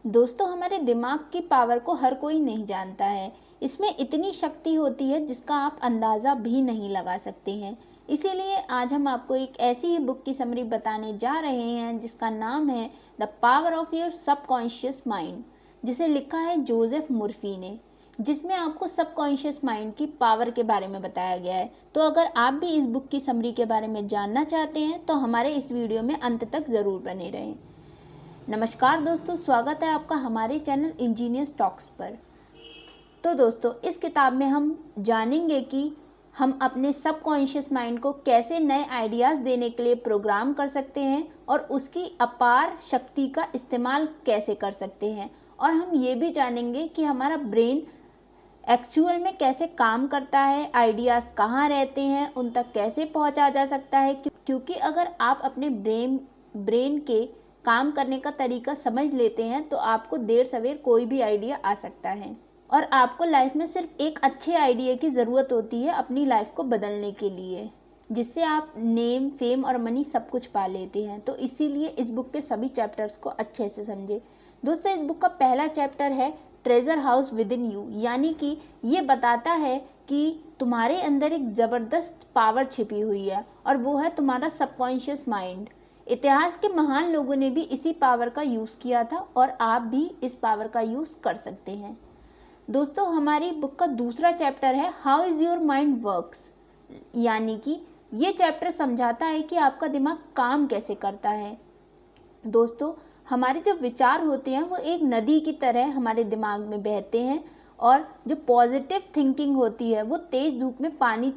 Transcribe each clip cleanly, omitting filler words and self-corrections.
दोस्तों, हमारे दिमाग की पावर को हर कोई नहीं जानता है। इसमें इतनी शक्ति होती है जिसका आप अंदाज़ा भी नहीं लगा सकते हैं। इसीलिए आज हम आपको एक ऐसी ही बुक की समरी बताने जा रहे हैं जिसका नाम है the power of your subconscious mind, जिसे लिखा है जोसेफ मुर्फी ने, जिसमें आपको सबकॉन्शियस माइंड की पावर के बारे में बताया गया है। तो अगर आप भी इस बुक की समरी के बारे में जानना चाहते हैं तो हमारे इस वीडियो में अंत तक ज़रूर बने रहें। नमस्कार दोस्तों, स्वागत है आपका हमारे चैनल इंजीनियर्स टॉक्स पर। तो दोस्तों, इस किताब में हम जानेंगे कि हम अपने सबकॉन्शियस माइंड को कैसे नए आइडियाज़ देने के लिए प्रोग्राम कर सकते हैं और उसकी अपार शक्ति का इस्तेमाल कैसे कर सकते हैं। और हम ये भी जानेंगे कि हमारा ब्रेन एक्चुअल में कैसे काम करता है, आइडियाज़ कहाँ रहते हैं, उन तक कैसे पहुँचा जा सकता है। क्योंकि अगर आप अपने ब्रेन के काम करने का तरीका समझ लेते हैं तो आपको देर सवेर कोई भी आइडिया आ सकता है और आपको लाइफ में सिर्फ एक अच्छे आइडिया की ज़रूरत होती है अपनी लाइफ को बदलने के लिए, जिससे आप नेम, फेम और मनी सब कुछ पा लेते हैं। तो इसीलिए इस बुक के सभी चैप्टर्स को अच्छे से समझें। दोस्तों, इस बुक का पहला चैप्टर है treasure house with in you, यानी कि ये बताता है कि तुम्हारे अंदर एक ज़बरदस्त पावर छिपी हुई है और वो है तुम्हारा सबकॉन्शियस माइंड। इतिहास के महान लोगों ने भी इसी पावर का यूज़ किया था और आप भी इस पावर का यूज़ कर सकते हैं। दोस्तों, हमारी बुक का दूसरा चैप्टर है how is your mind works, यानी कि ये चैप्टर समझाता है कि आपका दिमाग काम कैसे करता है। दोस्तों, हमारे जो विचार होते हैं वो एक नदी की तरह हमारे दिमाग में बहते हैं और जो पॉजिटिव थिंकिंग होती है वो तेज़ धूप में पानी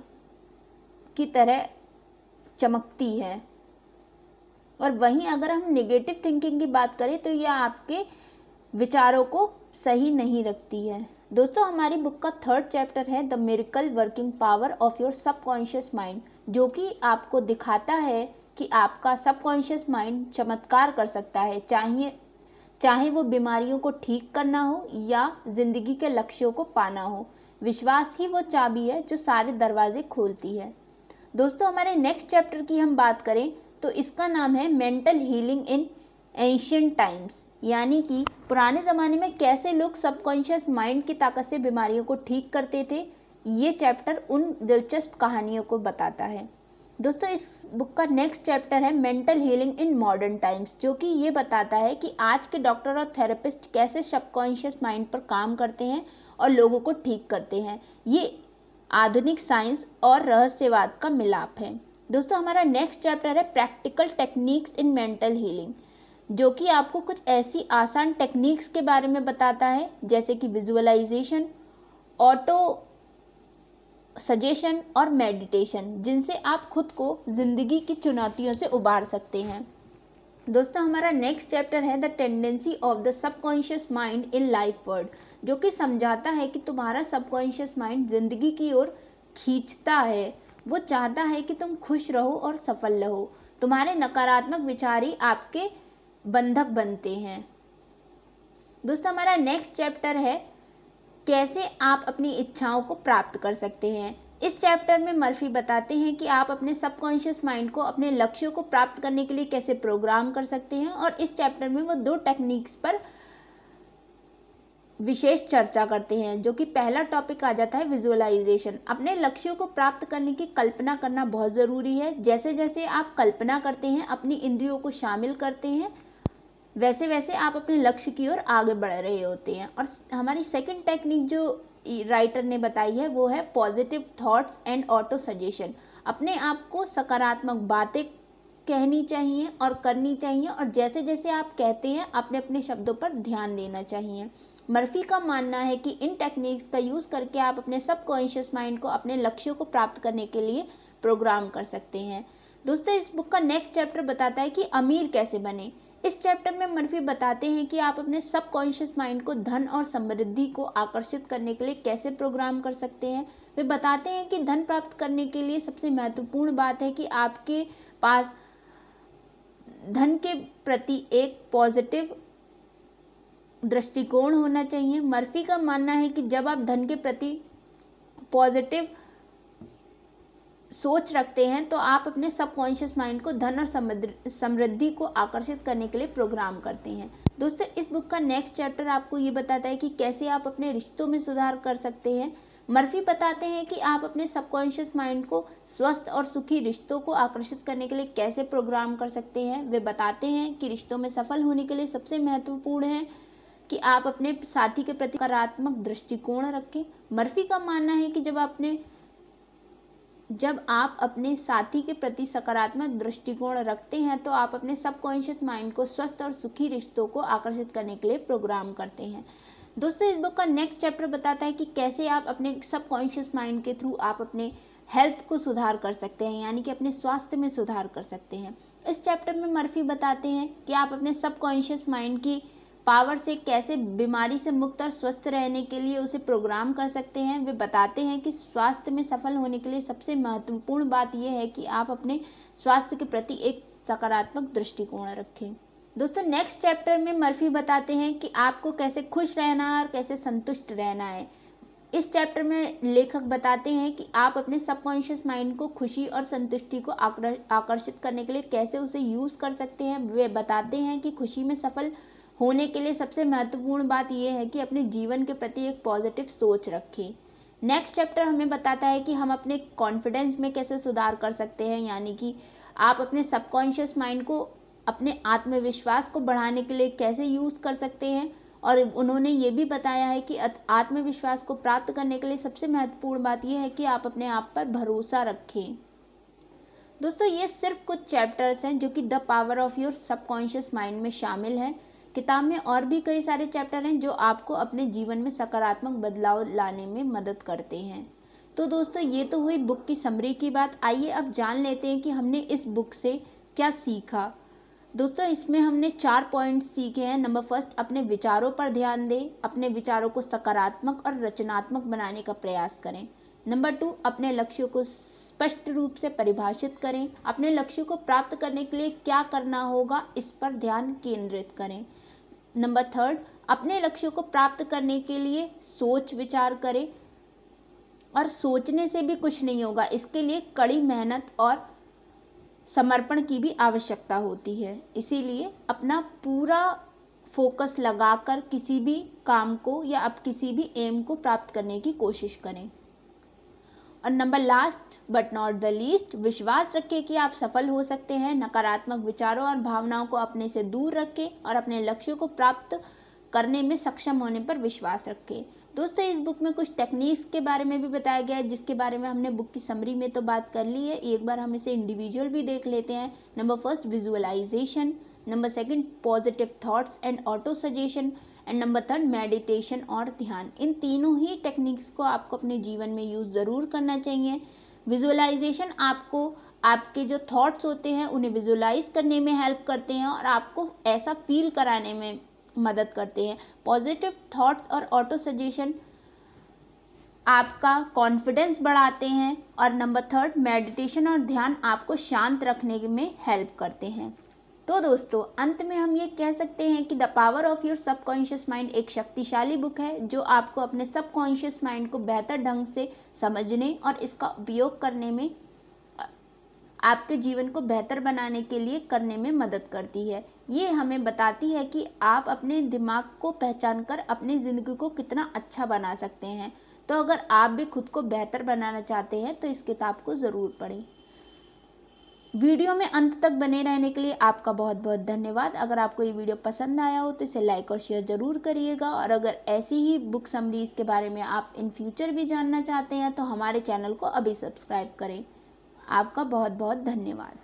की तरह चमकती है, और वहीं अगर हम नेगेटिव थिंकिंग की बात करें तो यह आपके विचारों को सही नहीं रखती है। दोस्तों, हमारी बुक का थर्ड चैप्टर है the miracle working power of your subconscious mind, जो कि आपको दिखाता है कि आपका सबकॉन्शियस माइंड चमत्कार कर सकता है, चाहे वो बीमारियों को ठीक करना हो या जिंदगी के लक्ष्यों को पाना हो। विश्वास ही वो चाबी है जो सारे दरवाजे खोलती है। दोस्तों, हमारे नेक्स्ट चैप्टर की हम बात करें तो इसका नाम है mental healing in ancient times, यानी कि पुराने ज़माने में कैसे लोग सबकॉन्शियस माइंड की ताकत से बीमारियों को ठीक करते थे। ये चैप्टर उन दिलचस्प कहानियों को बताता है। दोस्तों, इस बुक का नेक्स्ट चैप्टर है mental healing in modern times, जो कि ये बताता है कि आज के डॉक्टर और थेरेपिस्ट कैसे सबकॉन्शियस माइंड पर काम करते हैं और लोगों को ठीक करते हैं। ये आधुनिक साइंस और रहस्यवाद का मिलाप है। दोस्तों, हमारा नेक्स्ट चैप्टर है practical techniques in mental healing, जो कि आपको कुछ ऐसी आसान टेक्निक्स के बारे में बताता है जैसे कि विजुअलाइजेशन, ऑटो सजेशन और मेडिटेशन, जिनसे आप खुद को जिंदगी की चुनौतियों से उबार सकते हैं। दोस्तों, हमारा नेक्स्ट चैप्टर है the tendency of the subconscious mind in life word, जो कि समझाता है कि तुम्हारा सबकॉन्शियस माइंड जिंदगी की ओर खींचता है। वो चाहता है कि तुम खुश रहो और सफल रहो। तुम्हारे नकारात्मक विचार ही आपके बंधक बनते हैं। दोस्तों, हमारा नेक्स्ट चैप्टर है कैसे आप अपनी इच्छाओं को प्राप्त कर सकते हैं। इस चैप्टर में मर्फी बताते हैं कि आप अपने सबकॉन्शियस माइंड को अपने लक्ष्यों को प्राप्त करने के लिए कैसे प्रोग्राम कर सकते हैं, और इस चैप्टर में वो 2 टेक्निक्स पर विशेष चर्चा करते हैं, जो कि पहला टॉपिक आ जाता है विजुअलाइजेशन। अपने लक्ष्यों को प्राप्त करने की कल्पना करना बहुत ज़रूरी है। जैसे जैसे आप कल्पना करते हैं, अपनी इंद्रियों को शामिल करते हैं, वैसे वैसे आप अपने लक्ष्य की ओर आगे बढ़ रहे होते हैं। और हमारी सेकंड टेक्निक जो राइटर ने बताई है वो है positive thoughts and auto suggestion. अपने आप को सकारात्मक बातें कहनी चाहिए और करनी चाहिए, और जैसे जैसे आप कहते हैं अपने अपने शब्दों पर ध्यान देना चाहिए। मर्फी का मानना है कि इन टेक्निक्स का यूज़ करके आप अपने सबकॉन्शियस माइंड को अपने लक्ष्यों को प्राप्त करने के लिए प्रोग्राम कर सकते हैं। दोस्तों, इस बुक का नेक्स्ट चैप्टर बताता है कि अमीर कैसे बने। इस चैप्टर में मर्फी बताते हैं कि आप अपने सबकॉन्शियस माइंड को धन और समृद्धि को आकर्षित करने के लिए कैसे प्रोग्राम कर सकते हैं। वे बताते हैं कि धन प्राप्त करने के लिए सबसे महत्वपूर्ण बात है कि आपके पास धन के प्रति एक पॉजिटिव दृष्टिकोण होना चाहिए। मर्फी का मानना है कि जब आप धन के प्रति पॉजिटिव सोच रखते हैं तो आप अपने सबकॉन्शियस माइंड को धन और समृद्धि को आकर्षित करने के लिए प्रोग्राम करते हैं। दोस्तों, इस बुक का नेक्स्ट चैप्टर आपको ये बताता है कि कैसे आप अपने रिश्तों में सुधार कर सकते हैं। मर्फी बताते हैं कि आप अपने सबकॉन्शियस माइंड को स्वस्थ और सुखी रिश्तों को आकर्षित करने के लिए कैसे प्रोग्राम कर सकते हैं। वे बताते हैं कि रिश्तों में सफल होने के लिए सबसे महत्वपूर्ण है कि आप अपने साथी के प्रति सकारात्मक दृष्टिकोण रखें। मर्फी का मानना है कि जब आप अपने साथी के प्रति सकारात्मक दृष्टिकोण रखते हैं तो आप अपने सबकॉन्शियस माइंड को स्वस्थ और सुखी रिश्तों को आकर्षित करने के लिए प्रोग्राम करते हैं। दोस्तों, इस बुक का नेक्स्ट चैप्टर बताता है कि कैसे आप अपने सबकॉन्शियस माइंड के थ्रू आप अपने हेल्थ को सुधार कर सकते हैं, यानी कि अपने स्वास्थ्य में सुधार कर सकते हैं। इस चैप्टर में मर्फी बताते हैं कि आप अपने सबकॉन्शियस माइंड की पावर से कैसे बीमारी से मुक्त और स्वस्थ रहने के लिए उसे प्रोग्राम कर सकते हैं। वे बताते हैं कि स्वास्थ्य में सफल होने के लिए सबसे महत्वपूर्ण बात यह है कि आप अपने स्वास्थ्य के प्रति एक सकारात्मक दृष्टिकोण रखें। दोस्तों, नेक्स्ट चैप्टर में मर्फी बताते हैं कि आपको कैसे खुश रहना है और कैसे संतुष्ट रहना है। इस चैप्टर में लेखक बताते हैं कि आप अपने सबकॉन्शियस माइंड को खुशी और संतुष्टि को आकर्षित करने के लिए कैसे उसे यूज़ कर सकते हैं। वे बताते हैं कि खुशी में सफल होने के लिए सबसे महत्वपूर्ण बात यह है कि अपने जीवन के प्रति एक पॉजिटिव सोच रखें। नेक्स्ट चैप्टर हमें बताता है कि हम अपने कॉन्फिडेंस में कैसे सुधार कर सकते हैं, यानी कि आप अपने सबकॉन्शियस माइंड को अपने आत्मविश्वास को बढ़ाने के लिए कैसे यूज़ कर सकते हैं। और उन्होंने ये भी बताया है कि आत्मविश्वास को प्राप्त करने के लिए सबसे महत्वपूर्ण बात यह है कि आप अपने आप पर भरोसा रखें। दोस्तों, ये सिर्फ कुछ चैप्टर्स हैं जो कि the power of your subconscious mind में शामिल हैं। किताब में और भी कई सारे चैप्टर हैं जो आपको अपने जीवन में सकारात्मक बदलाव लाने में मदद करते हैं। तो दोस्तों, ये तो हुई बुक की समरी की बात। आइए अब जान लेते हैं कि हमने इस बुक से क्या सीखा। दोस्तों, इसमें हमने 4 पॉइंट्स सीखे हैं। नंबर फर्स्ट, अपने विचारों पर ध्यान दें, अपने विचारों को सकारात्मक और रचनात्मक बनाने का प्रयास करें। नंबर 2, अपने लक्ष्यों को स्पष्ट रूप से परिभाषित करें, अपने लक्ष्यों को प्राप्त करने के लिए क्या करना होगा इस पर ध्यान केंद्रित करें। नंबर 3, अपने लक्ष्यों को प्राप्त करने के लिए सोच विचार करें, और सोचने से भी कुछ नहीं होगा, इसके लिए कड़ी मेहनत और समर्पण की भी आवश्यकता होती है। इसीलिए अपना पूरा फोकस लगाकर किसी भी काम को या आप किसी भी एम को प्राप्त करने की कोशिश करें। और number last but not the least, विश्वास रखें कि आप सफल हो सकते हैं। नकारात्मक विचारों और भावनाओं को अपने से दूर रखें और अपने लक्ष्यों को प्राप्त करने में सक्षम होने पर विश्वास रखें। दोस्तों, इस बुक में कुछ टेक्निक्स के बारे में भी बताया गया है जिसके बारे में हमने बुक की समरी में तो बात कर ली है। एक बार हम इसे इंडिविजुअल भी देख लेते हैं। Number first, visualization. Number second, positive thoughts and autosuggestion. And number 3, meditation और ध्यान। इन तीनों ही टेक्निक्स को आपको अपने जीवन में यूज़ ज़रूर करना चाहिए। विजुअलाइजेशन आपको आपके जो थॉट्स होते हैं उन्हें विजुअलाइज करने में हेल्प करते हैं और आपको ऐसा फील कराने में मदद करते हैं। पॉजिटिव थॉट्स और ऑटो सजेशन आपका कॉन्फिडेंस बढ़ाते हैं। और नंबर 3, मेडिटेशन और ध्यान आपको शांत रखने में हेल्प करते हैं। तो दोस्तों, अंत में हम ये कह सकते हैं कि the power of your subconscious mind एक शक्तिशाली बुक है जो आपको अपने सबकॉन्शियस माइंड को बेहतर ढंग से समझने और इसका उपयोग करने में, आपके जीवन को बेहतर बनाने के लिए करने में मदद करती है। ये हमें बताती है कि आप अपने दिमाग को पहचान कर अपनी ज़िंदगी को कितना अच्छा बना सकते हैं। तो अगर आप भी खुद को बेहतर बनाना चाहते हैं तो इस किताब को ज़रूर पढ़ें। वीडियो में अंत तक बने रहने के लिए आपका बहुत बहुत धन्यवाद। अगर आपको ये वीडियो पसंद आया हो तो इसे लाइक और शेयर ज़रूर करिएगा। और अगर ऐसी ही बुक समरीज़ के बारे में आप इन फ्यूचर भी जानना चाहते हैं तो हमारे चैनल को अभी सब्सक्राइब करें। आपका बहुत बहुत धन्यवाद।